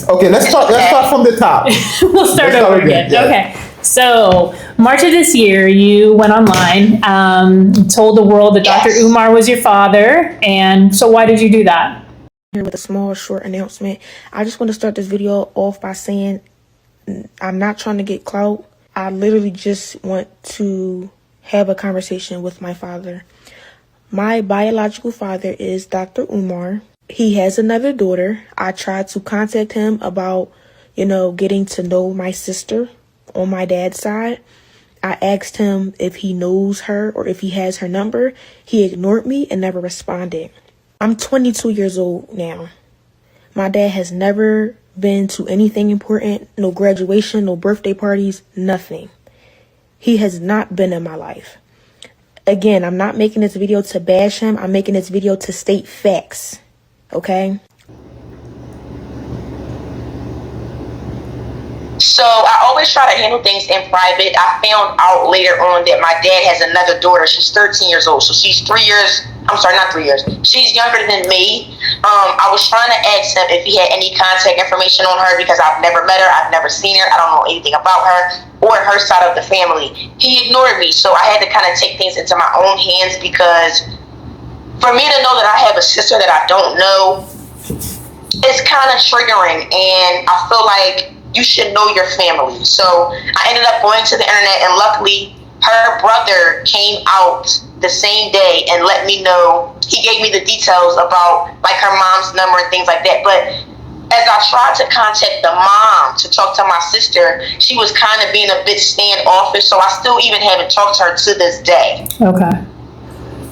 Okay, let's start from the top. We'll start over again. Yeah. Okay. So, March of this year, you went online, told the world that Dr. Umar was your father. And so why did you do that? Here with a small, short announcement. I just want to start this video off by saying I'm not trying to get clout. I literally just want to have a conversation with my father. My biological father is Dr. Umar. He has another daughter. I tried to contact him about, getting to know my sister on my dad's side. I asked him if he knows her or if he has her number. He ignored me and never responded. I'm 22 years old now. My dad has never been to anything important, no graduation, no birthday parties, nothing. He has not been in my life. Again, I'm not making this video to bash him. I'm making this video to state facts. Okay? So I always try to handle things in private. I found out later on that my dad has another daughter. She's 13 years old. So she's 3 years. I'm sorry, not 3 years. She's younger than me. I was trying to ask him if he had any contact information on her because I've never met her. I've never seen her. I don't know anything about her or her side of the family. He ignored me. So I had to kind of take things into my own hands because for me to know that I have a sister that I don't know, it's kind of triggering. And I feel like you should know your family. So I ended up going to the internet, and luckily her brother came out the same day and let me know. He gave me the details about like her mom's number and things like that. But as I tried to contact the mom to talk to my sister, she was kind of being a bit standoffish. So I still even haven't talked to her to this day. Okay.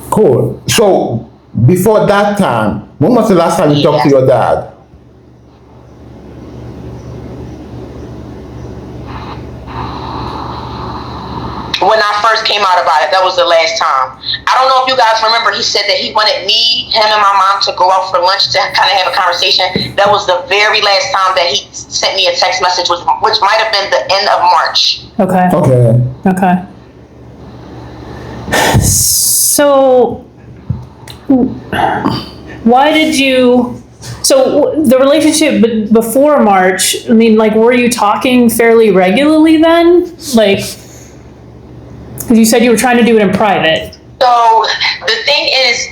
Cool. So before that time, when was the last time you talked to your dad? When I first came out about it, that was the last time. I don't know if you guys remember, he said that he wanted me, him and my mom to go out for lunch to kind of have a conversation. That was the very last time that he sent me a text message, which might have been the end of March. Okay. Okay. So, why did you... So, the relationship before March, I mean, like, were you talking fairly regularly then? Like... Because you said you were trying to do it in private. So the thing is,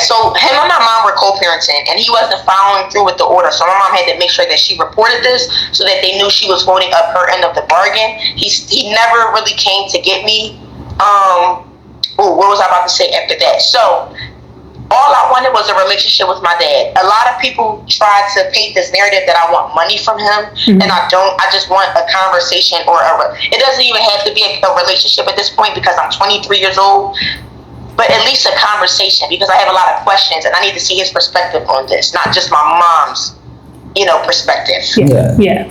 so him and my mom were co-parenting, and he wasn't following through with the order. So my mom had to make sure that she reported this so that they knew she was holding up her end of the bargain. He never really came to get me. What was I about to say after that? So all I wanted was a relationship with my dad. A lot of people try to paint this narrative that I want money from him, and I don't. I just want a conversation it doesn't even have to be a relationship at this point because I'm 23 years old, but at least a conversation because I have a lot of questions and I need to see his perspective on this, not just my mom's, perspective.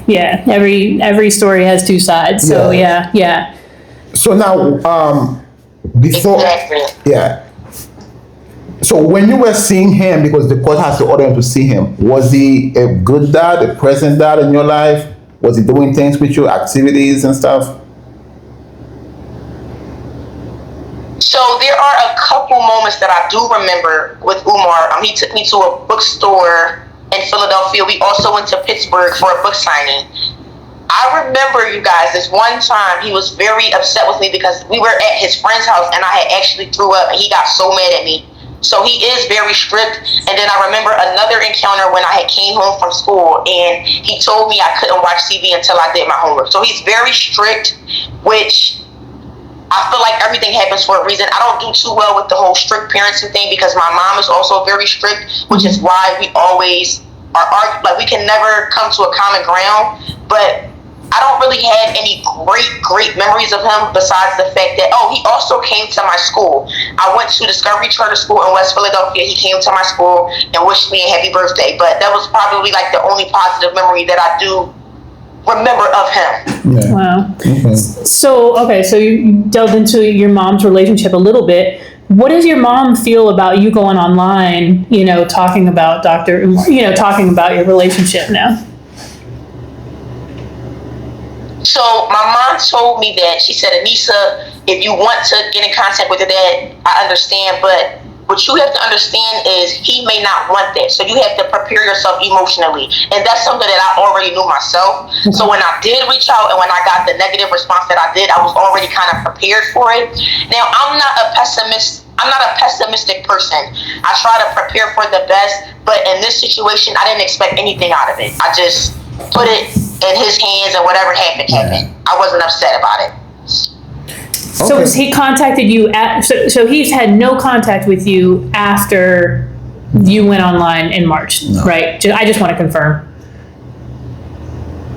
Yeah. Every story has two sides. So yeah. So now, before, So when you were seeing him, because the court has to order him to see him, was he a good dad, a present dad in your life? Was he doing things with you, activities and stuff? So there are a couple moments that I do remember with Umar. He took me to a bookstore in Philadelphia. We also went to Pittsburgh for a book signing. I remember, you guys, this one time he was very upset with me because we were at his friend's house and I had actually threw up and he got so mad at me. So he is very strict. And then I remember another encounter when I had came home from school and he told me I couldn't watch TV until I did my homework. So he's very strict, which I feel like everything happens for a reason. I don't do too well with the whole strict parenting thing because my mom is also very strict, which is why we always are like we can never come to a common ground. But I don't really have any great memories of him besides the fact that, he also came to my school. I went to Discovery Charter School in West Philadelphia. He came to my school and wished me a happy birthday. But that was probably like the only positive memory that I do remember of him. Yeah. Wow. Okay. So you delved into your mom's relationship a little bit. What does your mom feel about you going online, talking about Dr. Umar, talking about your relationship now? So my mom told me that, she said, Anisa, if you want to get in contact with your dad, I understand, but what you have to understand is he may not want that. So you have to prepare yourself emotionally. And that's something that I already knew myself. So when I did reach out and when I got the negative response that I did, I was already kind of prepared for it. Now, I'm not a pessimistic person. I try to prepare for the best, but in this situation, I didn't expect anything out of it. I just put it in his hands, and whatever happened, happened. I wasn't upset about it. So has he contacted you so he's had no contact with you after you went online in March, right? I just want to confirm.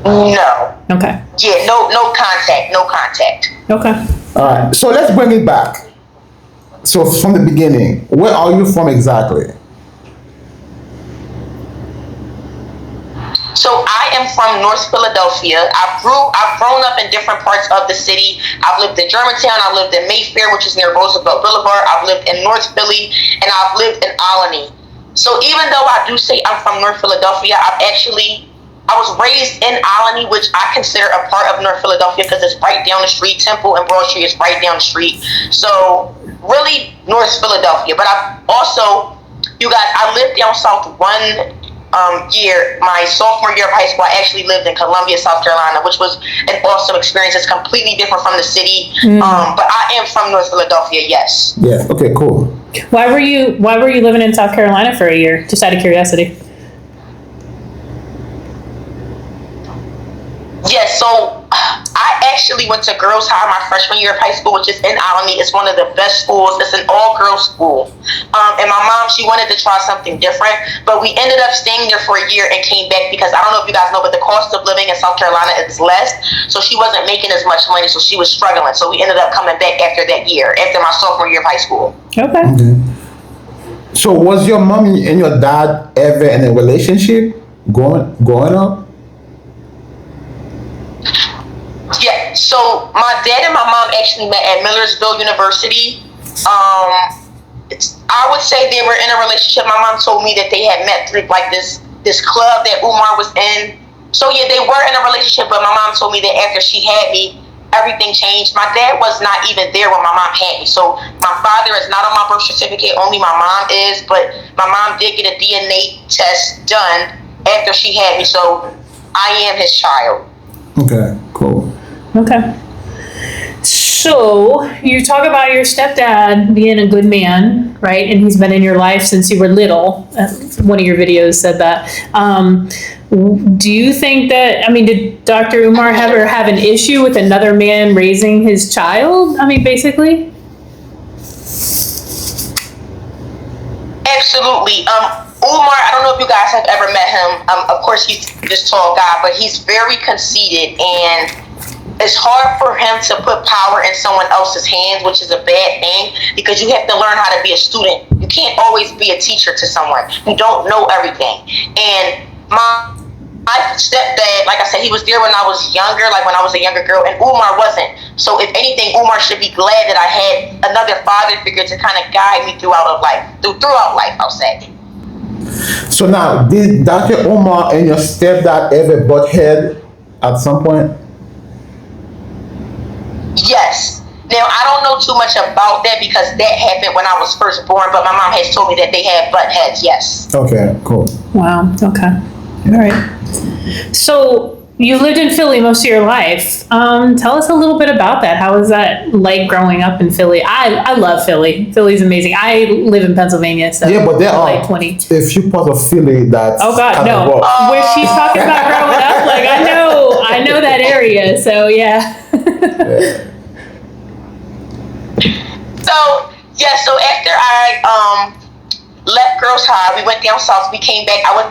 No. Okay. Yeah, no contact. Okay. All right. So let's bring it back. So from the beginning, where are you from exactly? So I am from North Philadelphia. I've grown up in different parts of the city. I've lived in Germantown. I've lived in Mayfair, which is near Roosevelt Boulevard. I've lived in North Philly, and I've lived in Albany. So even though I do say I'm from North Philadelphia, I was raised in Albany, which I consider a part of North Philadelphia because it's right down the street. Temple and Broad Street is right down the street. So really North Philadelphia. But I've also, you guys, I lived down south one year. My sophomore year of high school, I actually lived in Columbia, South Carolina, which was an awesome experience. It's completely different from the city. But I am from North Philadelphia, yes. Yeah. Okay, cool. Why were you living in South Carolina for a year? Just out of curiosity. Yes, so I actually went to Girls High my freshman year of high school, which is in Albany. It's one of the best schools. It's an all-girls school. And my mom, she wanted to try something different, but we ended up staying there for a year and came back because I don't know if you guys know, but the cost of living in South Carolina is less. So she wasn't making as much money, so she was struggling. So we ended up coming back after that year, after my sophomore year of high school. Okay. So was your mommy and your dad ever in a relationship growing up? Yeah, so my dad and my mom actually met at Millersville University. I would say they were in a relationship. My mom told me that they had met through like this club that Umar was in. So yeah, they were in a relationship, but my mom told me that after she had me, everything changed. My dad was not even there when my mom had me. So my father is not on my birth certificate, only my mom is, but my mom did get a DNA test done after she had me, so I am his child. Okay, cool. Okay. So you talk about your stepdad being a good man, right? And he's been in your life since you were little. One of your videos said that. Do you think that, did Dr. Umar ever have an issue with another man raising his child? Basically? Absolutely. Umar, I don't know if you guys have ever met him. Of course, he's this tall guy, but he's very conceited, and it's hard for him to put power in someone else's hands, which is a bad thing because you have to learn how to be a student. You can't always be a teacher to someone. You don't know everything. And my stepdad, like I said, he was there when I was younger, like when I was a younger girl, and Umar wasn't. So if anything, Umar should be glad that I had another father figure to kind of guide me throughout life, I'll say. So now, did Dr. Umar and your stepdad ever butt head at some point? Yes. Now, I don't know too much about that because that happened when I was first born, but my mom has told me that they have butt heads, yes. Okay, cool. Wow. Okay. All right. So you lived in Philly most of your life. Tell us a little bit about that. How was that like growing up in Philly? I love Philly. Philly's amazing. I live in Pennsylvania, so yeah, but there are like 20. a few parts of Philly that. Oh God, no. Where she's talking about growing up, like I know that area. So yeah. So after I left Girls High, we went down south. We came back. I went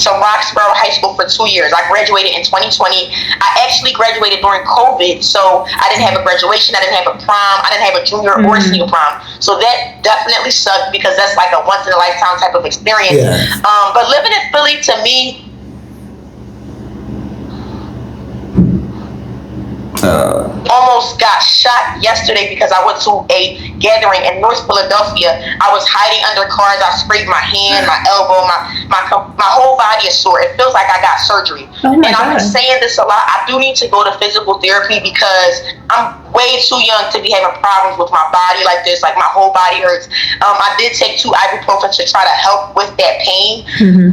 to Roxborough High School for 2 years. I graduated in 2020. I actually graduated during COVID, so I didn't have a graduation. I didn't have a prom. I didn't have a junior or senior prom. So that definitely sucked because that's like a once in a lifetime type of experience. Yeah. But living in Philly to me. almost got shot yesterday because I went to a gathering in North Philadelphia. I was hiding under cars. I sprayed my hand, my elbow, my whole body is sore. It feels like I got surgery. Oh my and I've been God. saying this a lot. I do need to go to physical therapy because I'm way too young to be having problems with my body like this. Like my whole body hurts. I did take 2 ibuprofen to try to help with that pain.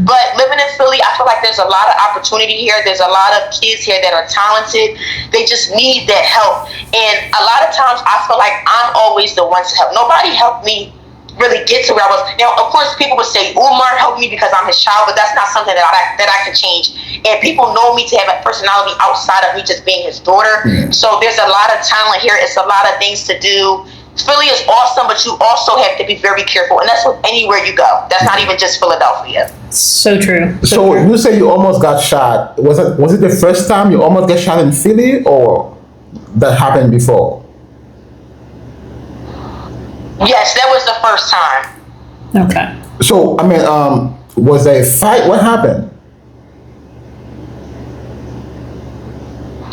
But living in Philly, I feel like there's a lot of opportunity here. There's a lot of kids here that are talented. They just need that help. And a lot of times I feel like I'm always the one to help. Nobody helped me really get to where I was. Now, of course, people would say Umar helped me because I'm his child, but that's not something that I can change. And people know me to have a personality outside of me just being his daughter. So there's a lot of talent here. It's a lot of things to do. Philly is awesome, but you also have to be very careful, and that's with anywhere you go. That's not even just Philadelphia. So true. So you say you almost got shot. Was it the first time you almost get shot in Philly, or that happened before? Yes, that was the first time. Okay. So I mean, was there a fight? What happened?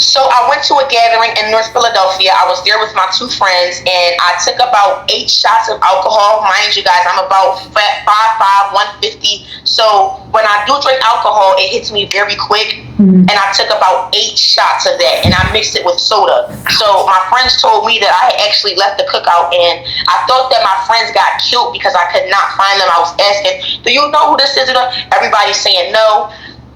So I went to a gathering in North Philadelphia. I was there with my 2 friends, and I took about 8 shots of alcohol. Mind you guys, I'm about 5'5", 150. So when I do drink alcohol, it hits me very quick. And I took about 8 shots of that, and I mixed it with soda. So my friends told me that I had actually left the cookout, and I thought that my friends got killed because I could not find them. I was asking, do you know who this is? Everybody's saying no.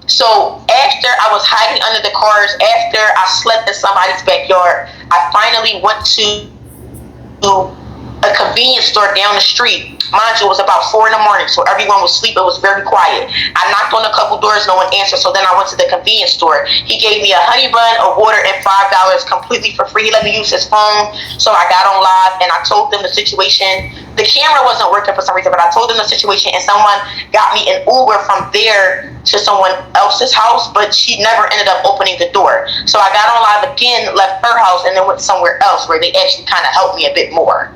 So after I was hiding under the cars, after I slept in somebody's backyard, I finally went to a convenience store down the street. Mind you, it was about 4 in the morning, so everyone was asleep. It was very quiet. I knocked on a couple doors, no one answered, so then I went to the convenience store. He gave me a honey bun, a water, and $5 completely for free. He let me use his phone, so I got on live, and I told them the situation. The camera wasn't working for some reason, but I told them the situation, and someone got me an Uber from there to someone else's house, but she never ended up opening the door. So I got on live again, left her house, and then went somewhere else where they actually kind of helped me a bit more.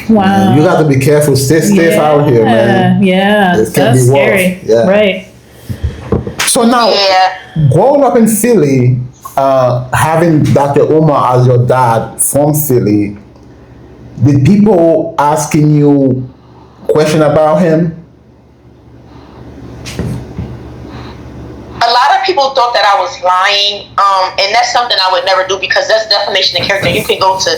Wow. You got to be careful. Stay safe out here, man. Yeah. It can That's be worse. scary. Yeah. Right. So now, growing up in Philly, having Dr. Umar as your dad from Philly, did people asking you question about him? A lot of people thought that I was lying, and that's something I would never do because that's defamation of character. You can go to,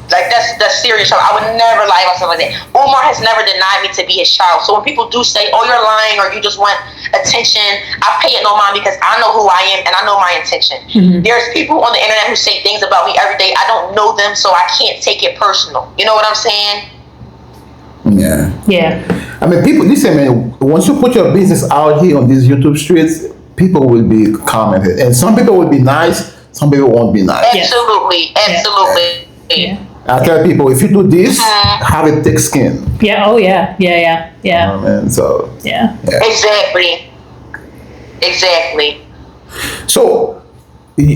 like, that's serious. I would never lie about something like that. Umar has never denied me to be his child. So when people do say, oh, you're lying or you just want attention, I pay it no mind because I know who I am and I know my intention. There's people on the internet who say things about me every day. I don't know them, so I can't take it personal. You know what I'm saying? Yeah. Yeah. I mean, people, listen, man, once you put your business out here on these YouTube streets, people will be commenting. And some people will be nice, some people won't be nice. Absolutely. Absolutely. Yeah. I tell people, if you do this, have a thick skin. Yeah. Oh, yeah. Yeah. You know what I mean? So, Yeah. Exactly. So,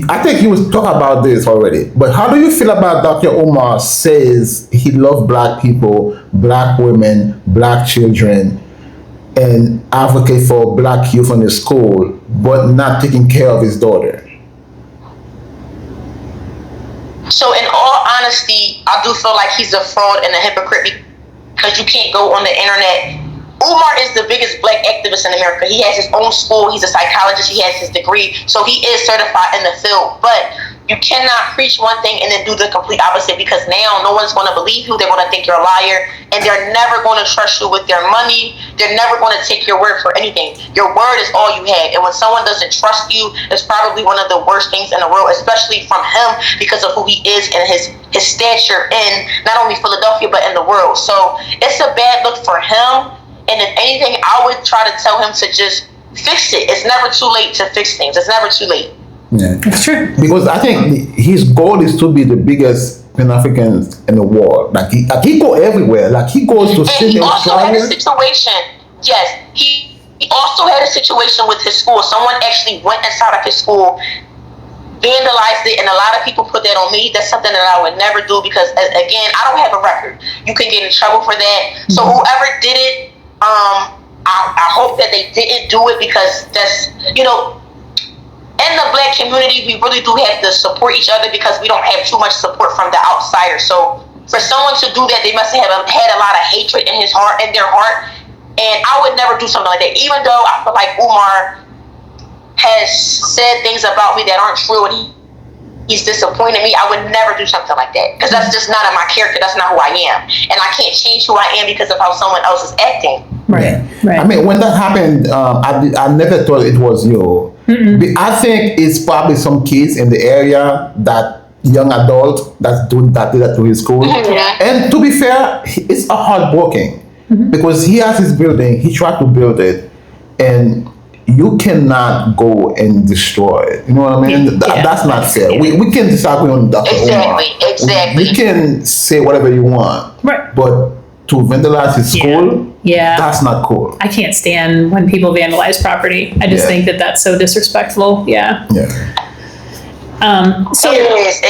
I think you was talk about this already, but how do you feel about Dr. Umar says he loves black people, black women, black children, and advocate for black youth in the school, but not taking care of his daughter? So in all honesty, I do feel like he's a fraud and a hypocrite because you can't go on the internet. Umar is the biggest black activist in America. He has his own school. He's a psychologist. He has his degree. So he is certified in the field. But you cannot preach one thing and then do the complete opposite because now no one's going to believe you. They're going to think you're a liar. And they're never going to trust you with their money. They're never going to take your word for anything. Your word is all you have. And when someone doesn't trust you, it's probably one of the worst things in the world, especially from him because of who he is and his stature in not only Philadelphia, but in the world. So it's a bad look for him. And if anything, I would try to tell him to just fix it. It's never too late to fix things. It's never too late. Yeah, That's true. because I think his goal is to be the biggest Pan-Africans in the world. Like he go everywhere. Like he goes to And he Sydney, also had a Australia. situation. Yes, he also had a situation with his school. Someone actually went inside of his school, vandalized it, and a lot of people put that on me. That's something that I would never do because, again, I don't have a record. You can get in trouble for that. So whoever did it, I hope that they didn't do it because that's, in the black black community, we really do have to support each other because we don't have too much support from the outsiders. So for someone to do that, they must have had a lot of hatred in their heart. And I would never do something like that, even though I feel like Umar has said things about me that aren't true and he's disappointed me. I would never do something like that because that's just not in my character. That's not who I am, and I can't change who I am because of how someone else is acting. Right. I mean, when that happened, I never thought it was you. I think it's probably some kids in the area, that young adult that did that to his school. And to be fair, it's a heartbreaking because he has his building, he tried to build it, and you cannot go and destroy it. You know what I mean? That's not fair. We can disagree on Dr. Umar. Exactly. You can say whatever you want. Right. But to vandalize his school, that's not cool. I can't stand when people vandalize property. I just think that that's so disrespectful. Yeah. So it is.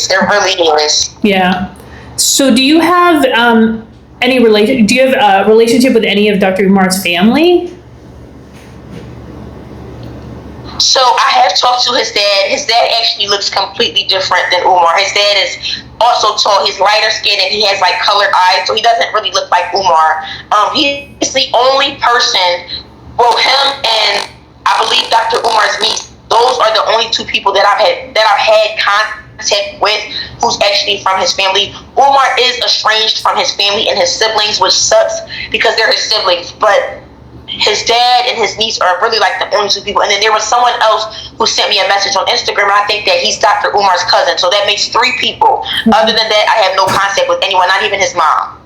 It really is. Yeah. So do you have do you have a relationship with any of Dr. Umar's family? So I have talked to his dad. His dad actually looks completely different than Umar. His dad is also tall. He's lighter skinned and he has like colored eyes, so he doesn't really look like Umar. He's the only person, well, him and I believe Dr. Umar's niece. Those are the only two people that I've had contact with who's actually from his family. Umar is estranged from his family and his siblings, which sucks because they're his siblings, but his dad and his niece are really like the only two people. And then there was someone else who sent me a message on Instagram, and I think that he's Dr. Umar's cousin. So that makes 3 people. Other than that, I have no contact with anyone, not even his mom.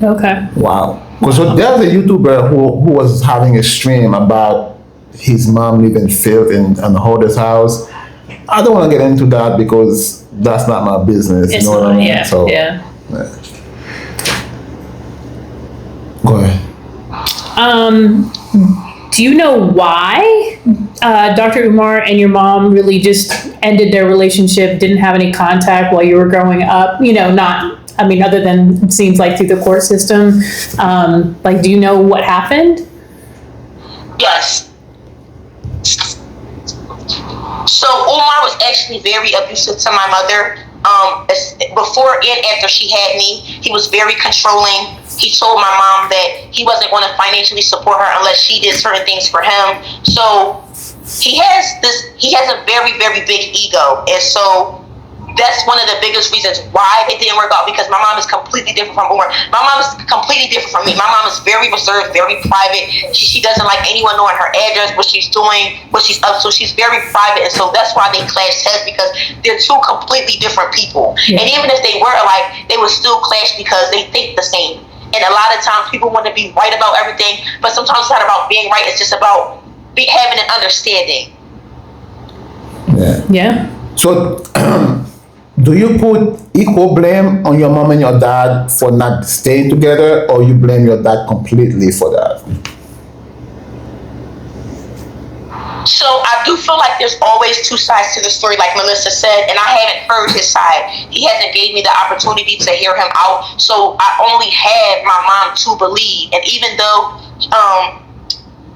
Okay. Wow. So there's a YouTuber who was having a stream about his mom living filth in the hoarder's house. I don't want to get into that because that's not my business. It's you know not, what I mean? yeah. So, Go ahead. Do you know why Dr. Umar and your mom really just ended their relationship, didn't have any contact while you were growing up? You know, other than it seems like through the court system. Do you know what happened? Yes. So Umar was actually very abusive to my mother. Before and after she had me, he was very controlling. He told my mom that he wasn't going to financially support her unless she did certain things for him. So he has a very, very big ego. And so that's one of the biggest reasons why it didn't work out, because my mom is completely different from Umar. My mom is completely different from me. My mom is very reserved, very private. She doesn't like anyone knowing her address, what she's doing, what she's up to. She's very private, and so that's why they clash heads, because they're two completely different people. Yeah. And even if they were alike, they would still clash because they think the same. And a lot of times people want to be right about everything, but sometimes it's not about being right. It's just about having an understanding. Yeah. So, do you put equal blame on your mom and your dad for not staying together, or you blame your dad completely for that? So I do feel like there's always 2 sides to the story, like Melissa said, and I haven't heard his side. He hasn't gave me the opportunity to hear him out, so I only had my mom to believe. And even though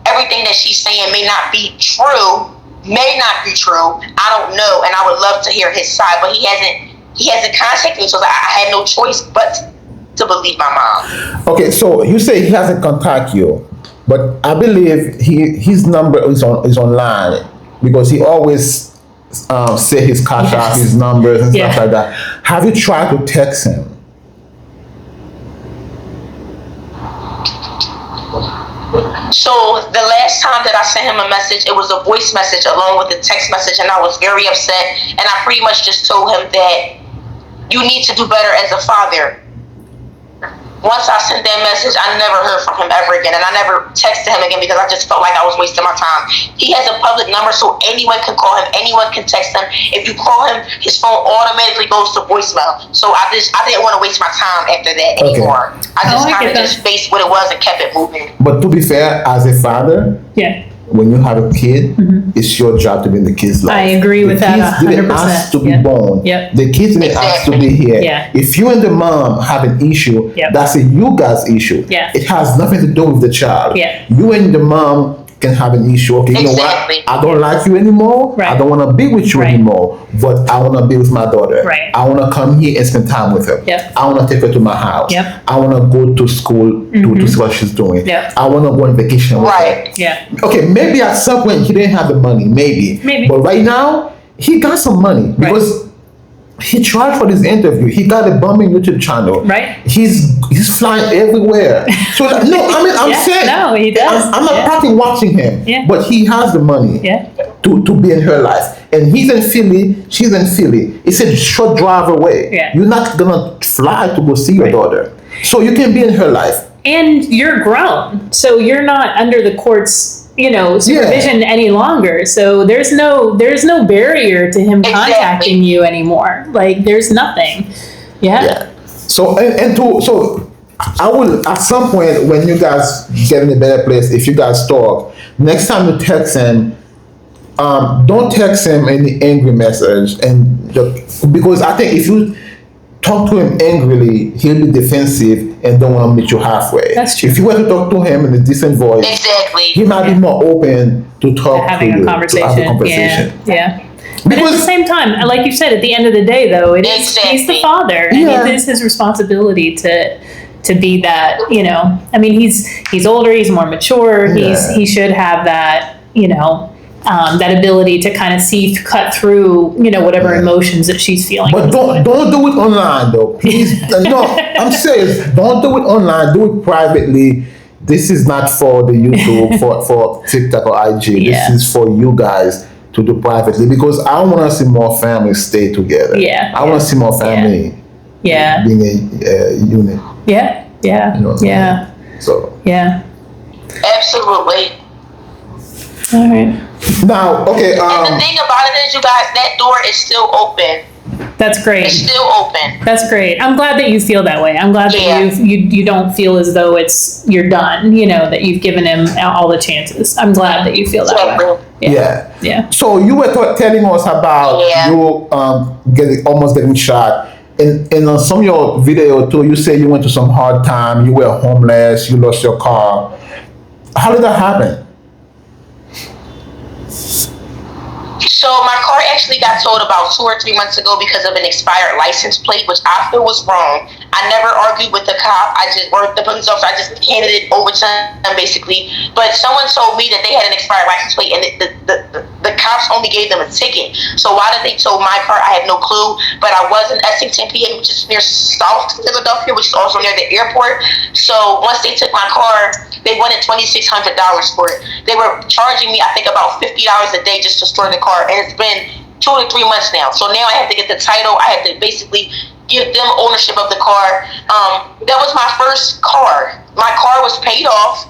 everything that she's saying may not be true, I don't know, and I would love to hear his side, but he hasn't contacted me, so I had no choice but to believe my mom. Okay, so you say he hasn't contacted you, but I believe his number is online, because he always say his cash out, his numbers and stuff like that. Have you tried to text him? So the last time that I sent him a message, it was a voice message along with a text message, and I was very upset, and I pretty much just told him that you need to do better as a father. Once I sent that message, I never heard from him ever again, and I never texted him again because I just felt like I was wasting my time. He has a public number, so anyone can call him, anyone can text him. If you call him, his phone automatically goes to voicemail. So I didn't want to waste my time after that anymore. I just kind of just faced what it was and kept it moving. But to be fair, as a father, when you have a kid, it's your job to be in the kid's life. I agree with that 100%. The kids didn't ask to be born. The kids didn't ask to be here. If you and the mom have an issue, that's a you guys issue. It has nothing to do with the child. You and the mom can have an issue. Okay, you know Exactly. what? I don't like you anymore. Right. I don't want to be with you Right. anymore. But I want to be with my daughter. Right. I want to come here and spend time with her. Yep. I want to take her to my house. Yep. I want to go to school to see what she's doing. Yep. I want to go on vacation with her. Right. Yeah. Okay, maybe at some point he didn't have the money. Maybe. But right now he got some money because. He tried for this interview. He got a bombing YouTube channel. Right. He's flying everywhere. So no, I mean I'm Yeah, saying no, he does. I'm not practically watching him. Yeah. But he has the money Yeah. to be in her life. And he's in Philly, she's in Philly. It's a short drive away. Yeah. You're not gonna fly to go see your daughter. So you can be in her life. And you're grown, so you're not under the court's, supervision any longer. So there's no barrier to him contacting you anymore. Like there's nothing. Yeah. So so I will at some point when you guys get in a better place, if you guys talk, next time you text him, don't text him any angry message, and because I think if you talk to him angrily, he'll be defensive and don't want to meet you halfway. That's true. If you were to talk to him in a decent voice, Exactly. he might be more open to talk Having to you, a conversation. to have a conversation. Yeah. But at the Because same time, like you said, at the end of the day, though, he's the father, and it is his responsibility to be that. I mean, he's older, he's more mature, he should have that. That ability to kind of cut through, whatever emotions that she's feeling. But don't do it online though, please. No, I'm serious. Don't do it online. Do it privately. This is not for the YouTube, for TikTok or IG. This is for you guys to do privately because I want to see more families stay together. Yeah. I want to see more family. Yeah. Being a unit. Yeah. Yeah. You know what I mean? So. Yeah. Absolutely. All right. Now, okay. And the thing about it is, you guys, that door is still open. That's great. It's still open. That's great. I'm glad that you feel that way. I'm glad that you don't feel as though you're done. That you've given him all the chances. I'm glad that you feel that way. Yeah. So you were telling us about you almost getting shot. And on some of your video too, you say you went to some hard time. You were homeless. You lost your car. How did that happen? So my car actually got towed about 2 or 3 months ago because of an expired license plate, which I feel was wrong. I never argued with the cop. The police officer. I just handed it over to them basically. But someone told me that they had an expired license plate, and the cops only gave them a ticket. So why did they tow my car? I have no clue. But I was in Essington, PA, which is near South Philadelphia, which is also near the airport. So once they took my car, they wanted $2,600 for it. They were charging me, I think, about $50 a day just to store the car. And it's been 2 to 3 months now. So now I have to get the title. I have to basically give them ownership of the car. That was my first car. My car was paid off.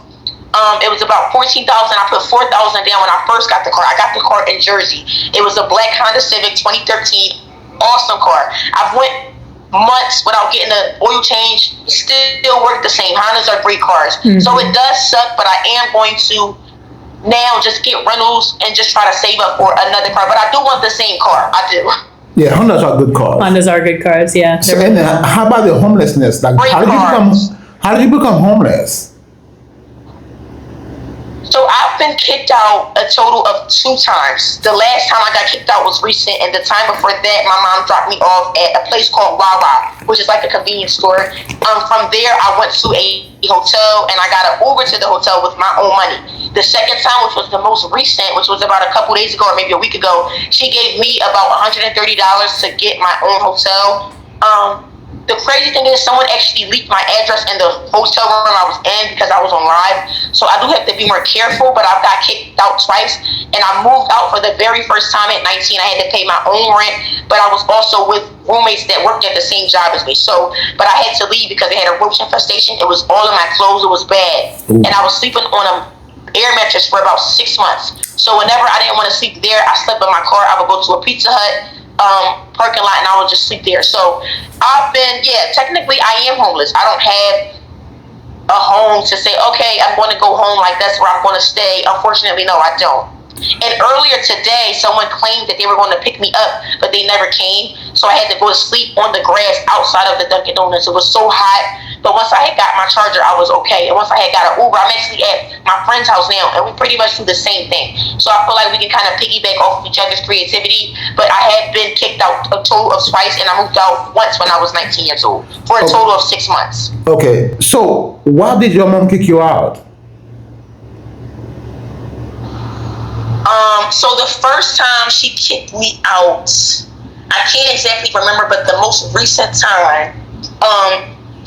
It was about $14,000. I put $4,000 down when I first got the car. I got the car in Jersey. It was a black Honda Civic 2013. Awesome car. I've went months without getting an oil change. Still work the same. Hondas are great cars. Mm-hmm. So it does suck, but I am going to now just get rentals and just try to save up for another car. But I do want the same car. I do. Yeah, Hondas are good cars. Hondas are good cars, yeah. So, and how about the homelessness? Like, how did you become homeless? So I've been kicked out a total of 2 times. The last time I got kicked out was recent, and the time before that, my mom dropped me off at a place called Wawa, which is like a convenience store. From there, I went to a hotel, and I got an Uber to the hotel with my own money. The second time, which was the most recent, which was about a couple days ago or maybe a week ago, she gave me about $130 to get my own hotel. The crazy thing is someone actually leaked my address in the hotel room I was in because I was on live. So I do have to be more careful, but I've got kicked out twice. And I moved out for the very first time at 19. I had to pay my own rent, but I was also with roommates that worked at the same job as me. So, but I had to leave because they had a roach infestation. It was all in my clothes. It was bad. Ooh. And I was sleeping on an air mattress for about 6 months. So whenever I didn't want to sleep there, I slept in my car. I would go to a Pizza Hut parking lot and I would just sleep there. So I've been, technically I am homeless. I don't have a home to say, okay, I'm going to go home, like that's where I'm going to stay. Unfortunately, no, I don't. And earlier today, someone claimed that they were going to pick me up, but they never came. So I had to go to sleep on the grass outside of the Dunkin' Donuts. It was so hot. But once I had got my charger, I was okay. And once I had got an Uber, I'm actually at my friend's house now, and we pretty much do the same thing. So I feel like we can kind of piggyback off of each other's creativity. But I have been kicked out a total of twice, and I moved out once when I was 19 years old for a total of 6 months. Okay, so why did your mom kick you out? So the first time she kicked me out, I can't exactly remember, but the most recent time,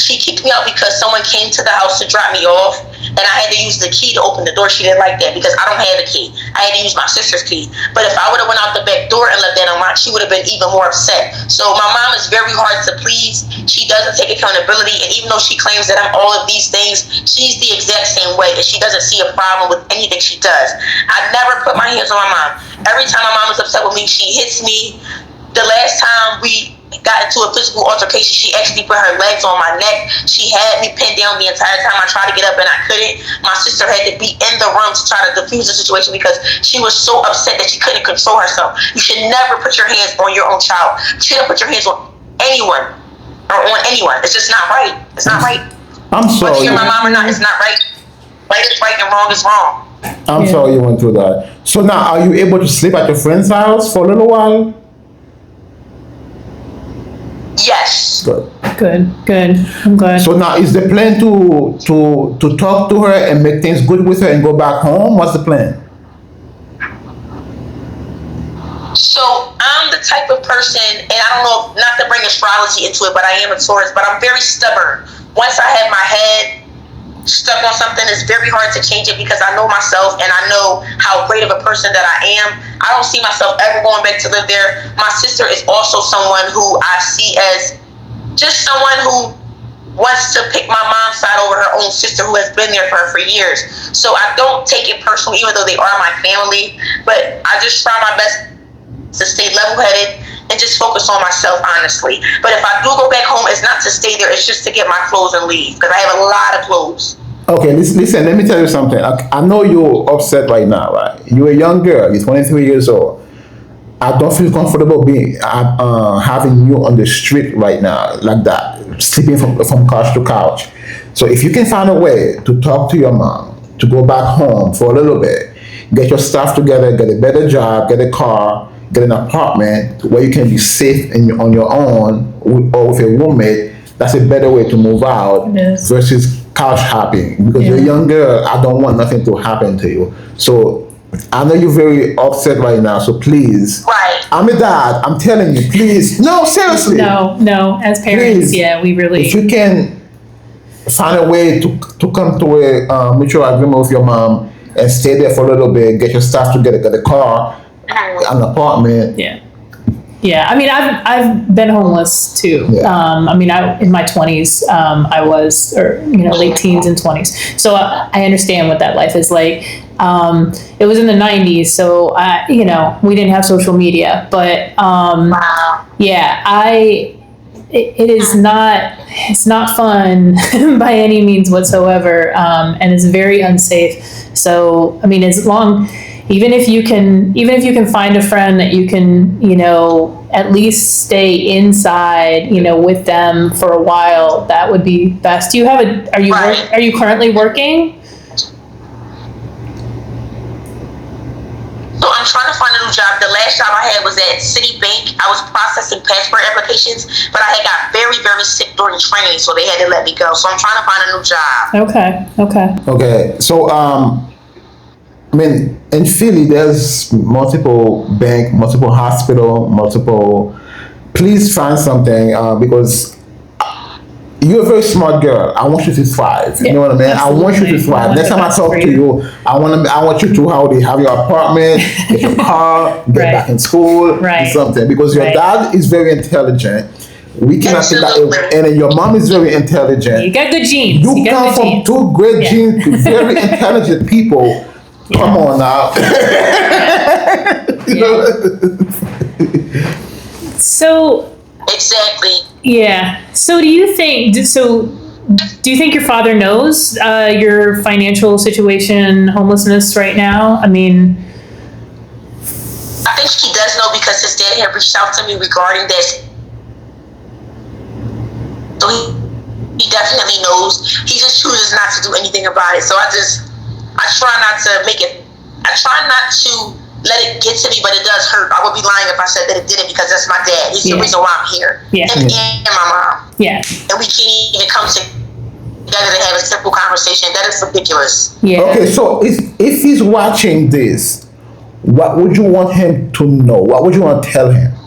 she kicked me out because someone came to the house to drop me off, and I had to use the key to open the door. She didn't like that because I don't have a key. I had to use my sister's key. But if I would have went out the back door and left that unlocked, she would have been even more upset. So my mom is very hard to please. She doesn't take accountability, and even though she claims that I'm all of these things, she's the exact same way, and she doesn't see a problem with anything she does. I never put my hands on my mom. Every time my mom is upset with me, she hits me. The last time we got into a physical altercation, she actually put her legs on my neck. She had me pinned down the entire time. I tried to get up and I couldn't. My sister had to be in the room to try to defuse the situation because she was so upset that she couldn't control herself. You should never put your hands on your own child. You shouldn't put your hands on anyone or on anyone. It's just not right. It's not right. I'm sorry. Whether you're my mom or not, it's not right. Right is right and wrong is wrong. I'm sorry you went through that. So now, are you able to sleep at your friend's house for a little while? Yes. Good. I'm glad. So now, is the plan to talk to her and make things good with her and go back home? What's the plan? So I'm the type of person, and I don't know, not to bring astrology into it, but I am a Taurus, but I'm very stubborn. Once I have my head stuck on something, it's very hard to change it because I know myself and I know how great of a person that I am. I don't see myself ever going back to live there. My sister is also someone who I see as just someone who wants to pick my mom's side over her own sister who has been there for her for years. So I don't take it personally, even though they are my family, but I just try my best to stay level-headed and just focus on myself, honestly. But if I do go back home, it's not to stay there, it's just to get my clothes and leave, because I have a lot of clothes. Okay, listen, let me tell you something. I know you're upset right now, right? You're a young girl, you're 23 years old. I don't feel comfortable being having you on the street right now, like that, sleeping from couch to couch. So if you can find a way to talk to your mom, to go back home for a little bit, get your stuff together, get a better job, get a car, get an apartment where you can be safe on your own or with a roommate, that's a better way to move out versus couch hopping. Because you're a young girl, I don't want nothing to happen to you. So I know you're very upset right now, so please. Right. I'm a dad, I'm telling you, please. No, seriously. No, as parents, Please. we really... If you can find a way to come to a mutual agreement with your mom and stay there for a little bit, get your stuff together, get a car, an apartment. Yeah. I mean, I've been homeless too. I mean, in my 20s, I was, or late teens and 20s. So I understand what that life is like. It was in the 90s, so we didn't have social media, but it is not. It's not fun by any means whatsoever, and it's very unsafe. So I mean, even if you can find a friend that you can, at least stay inside, with them for a while, that would be best. Do you have are you currently working? So I'm trying to find a new job. The last job I had was at Citibank. I was processing passport applications, but I had got very, very sick during training, so they had to let me go. So I'm trying to find a new job. Okay. So, I mean, in Philly, there's multiple bank, multiple hospital, please find something because you're a very smart girl. I want you to thrive. You know what I mean? Absolutely. I want you to thrive. Next time I talk to you, I want you to have your apartment, get your car, get back in school, do something. Because your dad is very intelligent. We cannot say that. And then your mom is very intelligent. You got good genes. You come from two great genes, very intelligent people. Come on now. So exactly. Yeah. So do you think your father knows your financial situation, homelessness right now? I mean, I think he does know because his dad had reached out to me regarding this. So He definitely knows. He just chooses not to do anything about it. So I try not to make it. I try not to let it get to me, but it does hurt. I would be lying if I said that it didn't, because that's my dad. He's the reason why I'm here. Yeah. And my mom. Yeah. And we can't even come together to have a simple conversation. That is ridiculous. Yeah. Okay, so if he's watching this, what would you want him to know? What would you want to tell him?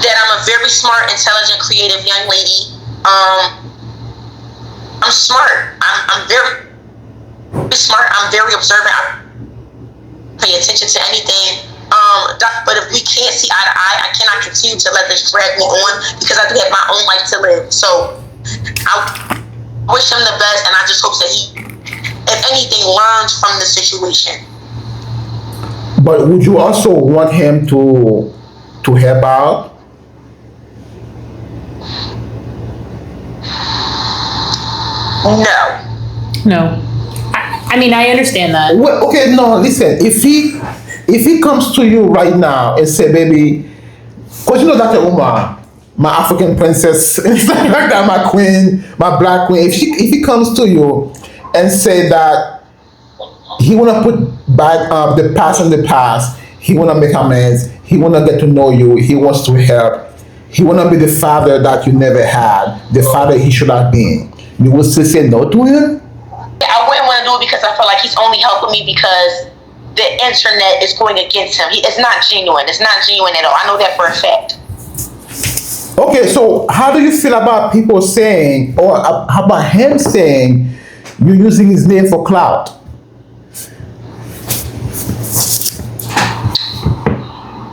That I'm a very smart, intelligent, creative young lady. I'm smart. I'm very smart. I'm very observant. I pay attention to anything. But if we can't see eye to eye, I cannot continue to let this drag me on, because I do have my own life to live. So I wish him the best, and I just hope that he, if anything, learns from the situation. But would you also want him to help out? No. I mean, I understand that. Well, okay, no, listen. If he comes to you right now and say, baby, because you know Dr. Umar, my African princess, and stuff like that, my queen, my black queen. If he comes to you and say that he wanna put back the past in the past, he wanna make amends, he wanna get to know you, he wants to help, he wanna be the father that you never had, the father he should have been, you will still say no to him? I wouldn't want to do it because I feel like he's only helping me because the internet is going against him. It's not genuine. It's not genuine at all. I know that for a fact. Okay, so how do you feel about people saying, or how about him saying, you're using his name for clout?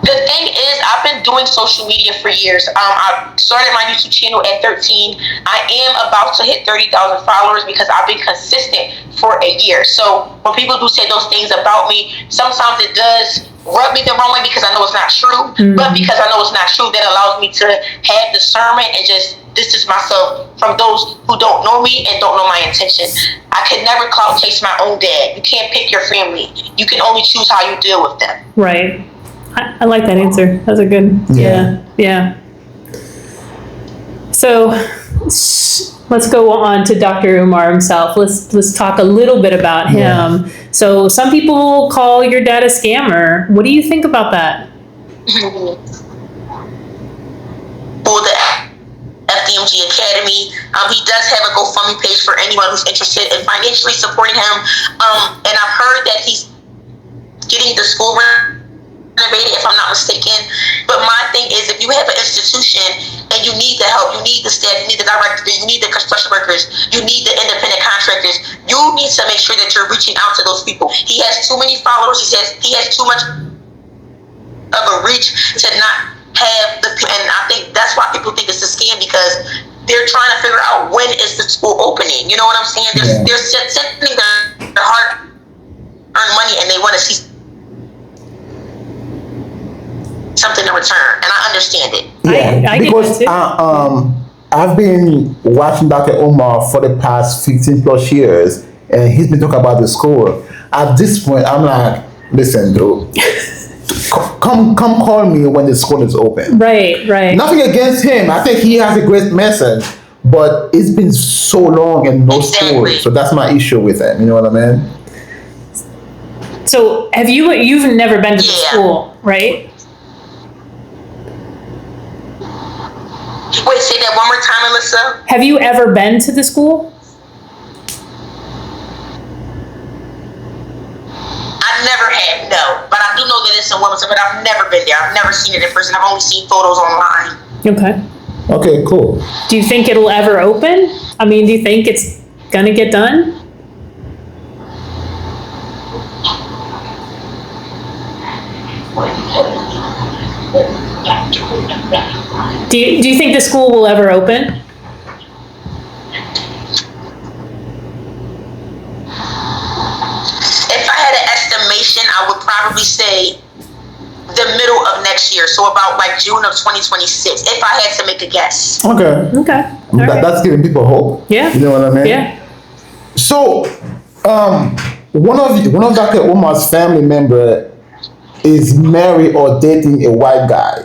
The thing is, I've been doing social media for years. I started my YouTube channel at 13. I am about to hit 30,000 followers because I've been consistent for a year. So when people do say those things about me, sometimes it does rub me the wrong way because I know it's not true. Mm-hmm. But because I know it's not true, that allows me to have discernment and just distance myself from those who don't know me and don't know my intention. I could never clout chase my own dad. You can't pick your family. You can only choose how you deal with them. Right. I like that answer. That's a good, yeah. So let's go on to Dr. Umar himself. Let's talk a little bit about him. Yeah. So some people call your dad a scammer. What do you think about that? For the FDMG Academy, he does have a GoFundMe page for anyone who's interested in financially supporting him. And I've heard that he's getting the school renovated, if I'm not mistaken. But my thing is, if you have an institution and you need the help, you need the staff, you need the director, you need the construction workers, you need the independent contractors, you need to make sure that you're reaching out to those people. He has too many followers. He has too much of a reach to not have the, and I think that's why people think it's a scam, because they're trying to figure out when is the school opening. You know what I'm saying? They're sending their hard-earned money, and they want to see something in return, and I understand it. Yeah, I because I've been watching Dr. Umar for the past 15 plus years, and he's been talking about the school. At this point, I'm like, listen, dude, come call me when the school is open. Right. Nothing against him. I think he has a great message, but it's been so long and no school, so that's my issue with it. You know what I mean? So you've never been to the school, right? Wait, say that one more time, Anisa. Have you ever been to the school? I never have, no. But I do know that it's in Wilmington, but I've never been there. I've never seen it in person. I've only seen photos online. Okay, cool. Do you think it'll ever open? I mean, do you think it's gonna get done? Do you think the school will ever open? If I had an estimation, I would probably say the middle of next year, so about like June of 2026, if I had to make a guess. Okay. That's giving people hope. Yeah. You know what I mean? Yeah. So, one of Dr. Umar's family member is married or dating a white guy.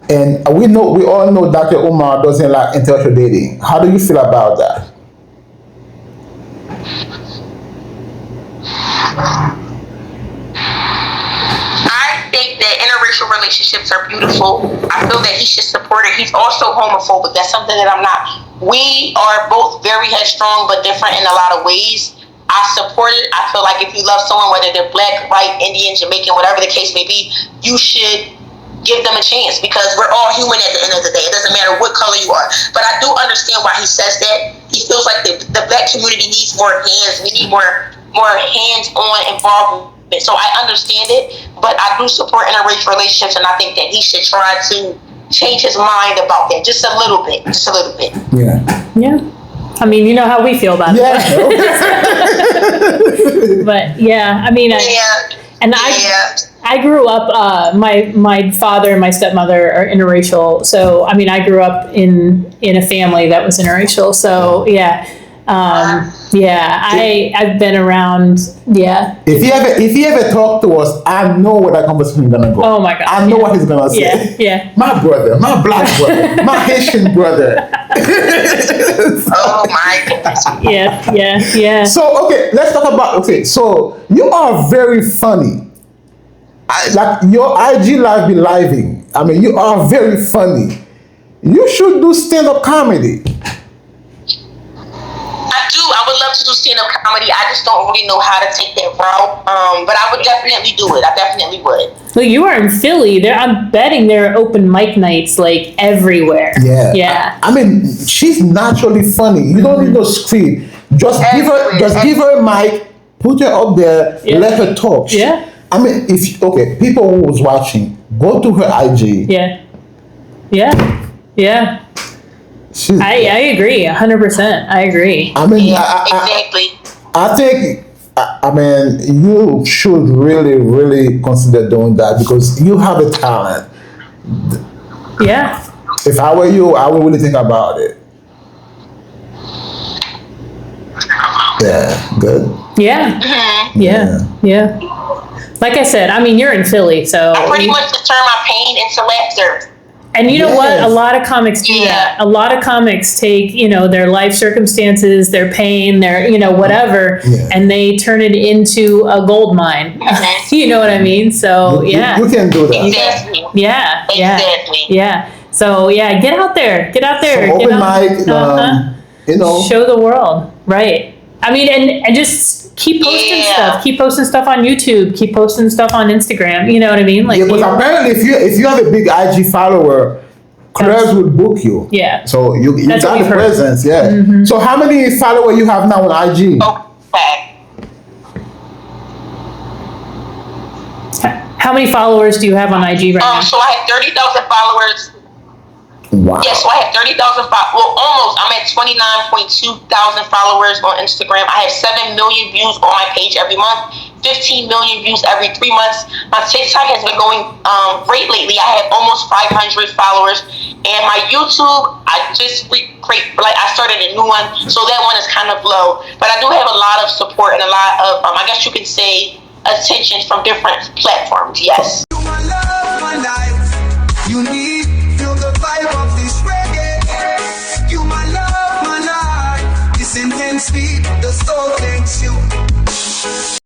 And we all know Dr. Umar doesn't like interracial dating. How do you feel about that? I think that interracial relationships are beautiful. I feel that he should support it. He's also homophobic. That's something that I'm not. We are both very headstrong, but different in a lot of ways. I support it. I feel like if you love someone, whether they're black, white, Indian, Jamaican, whatever the case may be, you should give them a chance, because we're all human at the end of the day. It doesn't matter what color you are. But I do understand why he says that. He feels like the black community needs more hands. We need more hands-on involvement. So I understand it, but I do support interracial relationships, and I think that he should try to change his mind about that just a little bit. Just a little bit. Yeah. Yeah. I mean, you know how we feel about it. But yeah, I mean, I grew up. My father and my stepmother are interracial, so I mean, I grew up in a family that was interracial. So yeah, I've been around. Yeah. If he ever talk to us, I know where that conversation is gonna go. Oh my God. I know what he's gonna say. Yeah. My brother, my black brother, my Haitian brother. Oh my goodness. Yeah. So okay, let's talk about so you are very funny. Like your IG live be living. I mean, you are very funny. You should do stand-up comedy. I do. I would love to do stand-up comedy. I just don't really know how to take that route. But I would definitely do it. I definitely would. Well, you are in Philly. I'm betting there are open mic nights like everywhere. Yeah. I mean, she's naturally funny. You don't need no script. Just give her a mic, put her up there, let her talk. Yeah. I mean, people who was watching, go to her IG. Yeah. I agree, 100%. I agree. I mean, exactly. I think, I mean, you should really, really consider doing that, because you have a talent. Yeah. If I were you, I would really think about it. Yeah, good. Yeah. Like I said, I mean, you're in Philly, so I pretty much just turn my pain into laughter. And you know what? A lot of comics do that. A lot of comics take, their life circumstances, their pain, their, whatever, and they turn it into a gold mine. You know what I mean? So, you can do that. Exactly. Yeah. So, get out there. Get out there. So open mic, show the world. Right. I mean, and just keep posting stuff. Keep posting stuff on YouTube. Keep posting stuff on Instagram. You know what I mean? Like, but apparently, if you have a big IG follower, clubs would book you. Yeah. So you got the presence. Yeah. Mm-hmm. So how many followers you have now on IG? Okay. How many followers do you have on IG right now? So I have 30,000 followers. Wow. Yeah, so I have 30,000 well, almost. I'm at 29.2 thousand followers on Instagram. I have 7 million views on my page every month, 15 million views every 3 months. My TikTok has been going great lately. I have almost 500 followers. And my YouTube, I started a new one, so that one is kind of low. But I do have a lot of support and a lot of, I guess you can say, attention from different platforms. Yes.